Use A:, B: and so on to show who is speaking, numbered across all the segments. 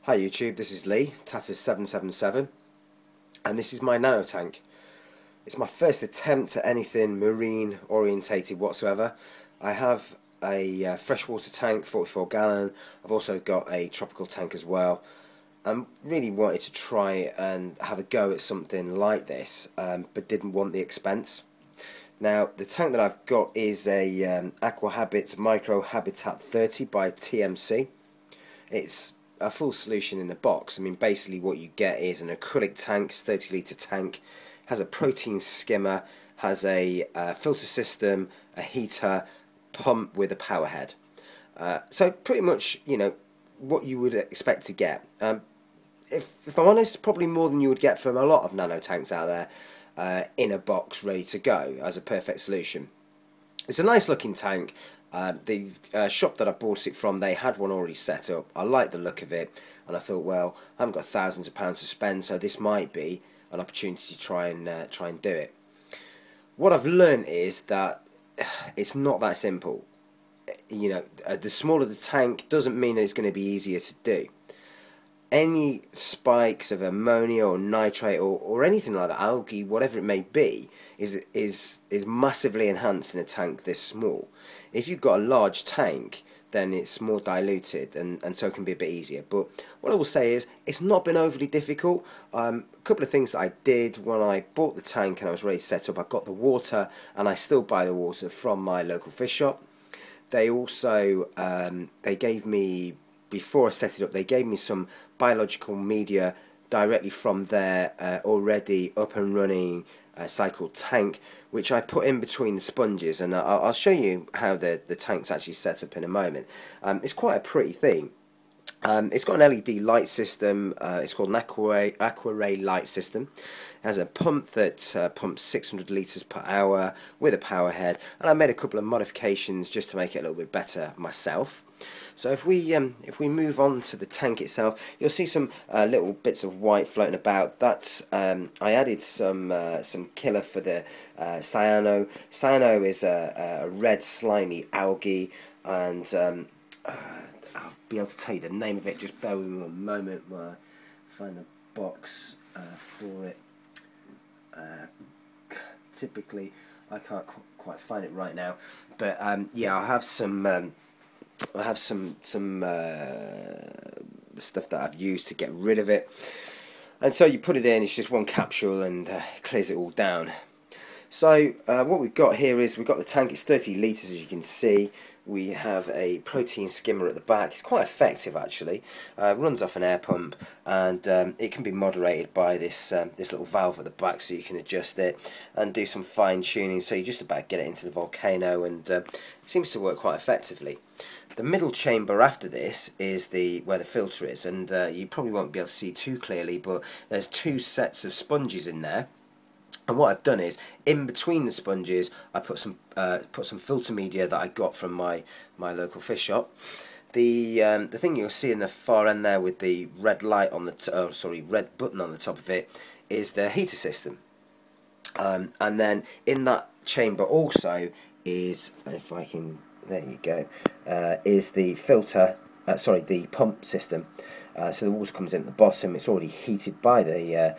A: Hi YouTube, this is Lee, Tatters777, and this is my nano tank. It's my first attempt at anything marine orientated whatsoever. I have a freshwater tank, 44 gallon. I've also got a tropical tank as well. I really wanted to try and have a go at something like this, but didn't want the expense. Now, the tank that I've got is a Aqua Habits Micro Habitat 30 by TMC. It's a full solution in a box. I mean, basically what you get is an acrylic tank, 30-litre tank, has a protein skimmer, has a filter system, a heater, pump with a power head. So pretty much, you know, what you would expect to get. If I'm honest, probably more than you would get from a lot of nano tanks out there in a box ready to go as a perfect solution. It's a nice looking tank. The shop that I bought it from, they had one already set up. I liked the look of it, and I thought, well, I haven't got thousands of pounds to spend, so this might be an opportunity to try and do it. What I've learned is that it's not that simple. You know, the smaller the tank doesn't mean that it's going to be easier to do. Any spikes of ammonia or nitrate or anything like that, algae, whatever it may be, is massively enhanced in a tank this small. If you've got a large tank, then it's more diluted and so it can be a bit easier. But what I will say is, it's not been overly difficult. A couple of things that I did when I bought the tank and I was ready to set up, I got the water, and I still buy the water from my local fish shop. They also, they gave me, before I set it up, they gave me some biological media directly from their already up and running cycled tank, which I put in between the sponges, and I'll show you how the tank's actually set up in a moment. It's quite a pretty thing. It's got an LED light system. It's called an Aqua Ray light system. It has a pump that pumps 600 litres per hour with a power head, and I made a couple of modifications just to make it a little bit better myself. So if we move on to the tank itself, you'll see some little bits of white floating about. That's I added some killer for the cyano. Cyano is a red slimy algae, and I'll be able to tell you the name of it. Just bear with me one moment while I find the box for it. Typically, I can't quite find it right now, but yeah, I have some stuff that I've used to get rid of it, and so you put it in. It's just one capsule and clears it all down. So what we've got here is we've got the tank. It's 30 litres, as you can see. We have a protein skimmer at the back. It's quite effective actually. Runs off an air pump, and it can be moderated by this this little valve at the back, so you can adjust it and do some fine tuning. So you just about get it into the volcano, and it seems to work quite effectively. The middle chamber after this is where the filter is, and you probably won't be able to see too clearly, but there's two sets of sponges in there. And what I've done is, in between the sponges, I put some filter media that I got from my local fish shop. The thing you'll see in the far end there with the red light on the red button on the top of it is the heater system. And then in that chamber also is, if I can, there you go, is the filter. The pump system. So the water comes in at the bottom. It's already heated by the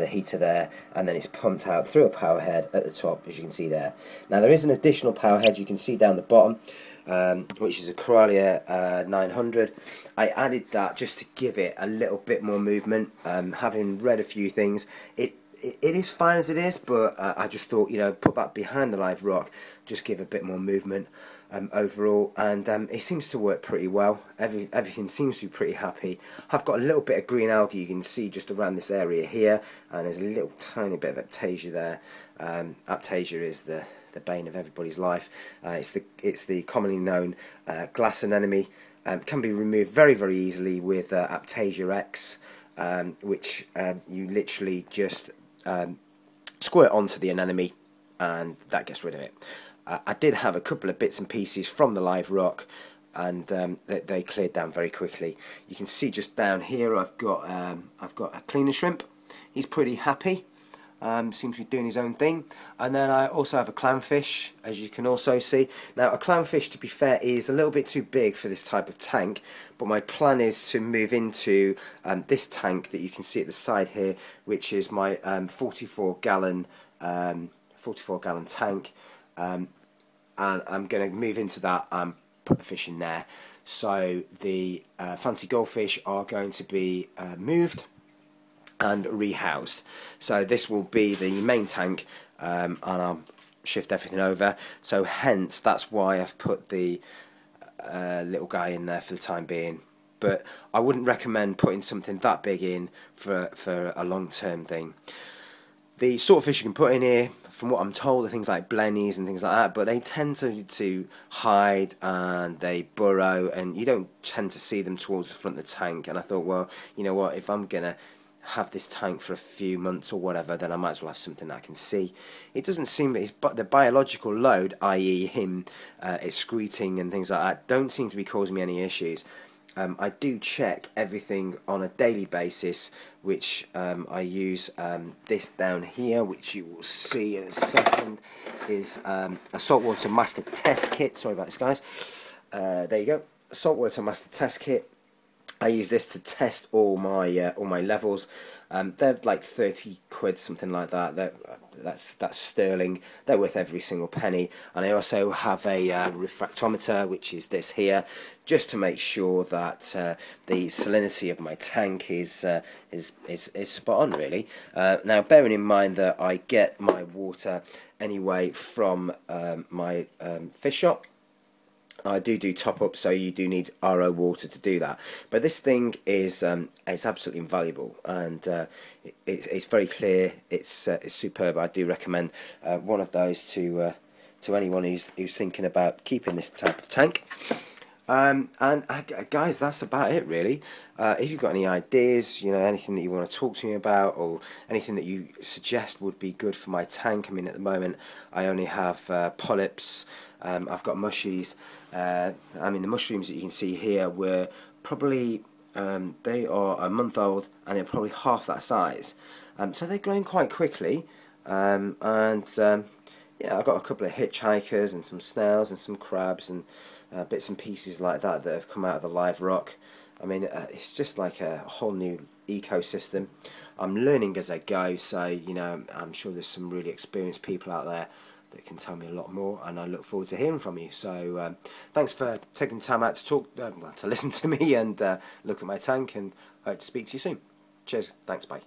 A: heater there, and then it's pumped out through a power head at the top, as you can see there. Now there is an additional power head you can see down the bottom, which is a Coralia 900. I added that just to give it a little bit more movement. Having read a few things, it is fine as it is, but I just thought, you know, put that behind the live rock, just give a bit more movement overall, and it seems to work pretty well. Everything seems to be pretty happy. I've got a little bit of green algae you can see just around this area here, and there's a little tiny bit of Aptasia there. Aptasia is the bane of everybody's life. It's the commonly known glass anemone. Can be removed very easily with Aptasia X, which you literally just squirt onto the anemone, and that gets rid of it. I did have a couple of bits and pieces from the live rock, and they cleared down very quickly. You can see just down here I've got a cleaner shrimp. He's pretty happy. seems to be doing his own thing. And then I also have a clownfish, as you can also see. Now, a clownfish, to be fair, is a little bit too big for this type of tank, but my plan is to move into this tank that you can see at the side here, which is my 44 gallon tank, and I'm going to move into that and put the fish in there. So the fancy goldfish are going to be moved and rehoused. So this will be the main tank, and I'll shift everything over. So hence, that's why I've put the little guy in there for the time being. But I wouldn't recommend putting something that big in for a long-term thing. The sort of fish you can put in here, from what I'm told, are things like blennies and things like that, but they tend to hide and they burrow, and you don't tend to see them towards the front of the tank. And I thought, well, you know what, if I'm going to have this tank for a few months or whatever, then I might as well have something that I can see. It doesn't seem that the biological load, i.e. him excreting and things like that, don't seem to be causing me any issues. I do check everything on a daily basis, which I use this down here, which you will see in a second, is a saltwater master test kit. Sorry about this, guys. There you go, a saltwater master test kit. I use this to test all my levels. They're like 30 quid, something like that. That's sterling. They're worth every single penny. And I also have a refractometer, which is this here, just to make sure that the salinity of my tank is spot on, really. Now, bearing in mind that I get my water anyway from my fish shop. I do top up, so you do need RO water to do that. But this thing is it's absolutely invaluable, and it's very clear. It's superb. I do recommend one of those to anyone who's thinking about keeping this type of tank. Guys, that's about it, really. If you've got any ideas, you know, anything that you want to talk to me about, or anything that you suggest would be good for my tank. I mean, at the moment, I only have polyps. I've got mushies. I mean, the mushrooms that you can see here were probably, they are a month old, and they're probably half that size. So they're growing quite quickly. Yeah, I've got a couple of hitchhikers and some snails and some crabs and bits and pieces like that have come out of the live rock. I mean, it's just like a whole new ecosystem. I'm learning as I go, so, you know, I'm sure there's some really experienced people out there that can tell me a lot more, and I look forward to hearing from you. So thanks for taking the time out to talk, well, to listen to me and look at my tank, and I hope to speak to you soon. Cheers, thanks, bye.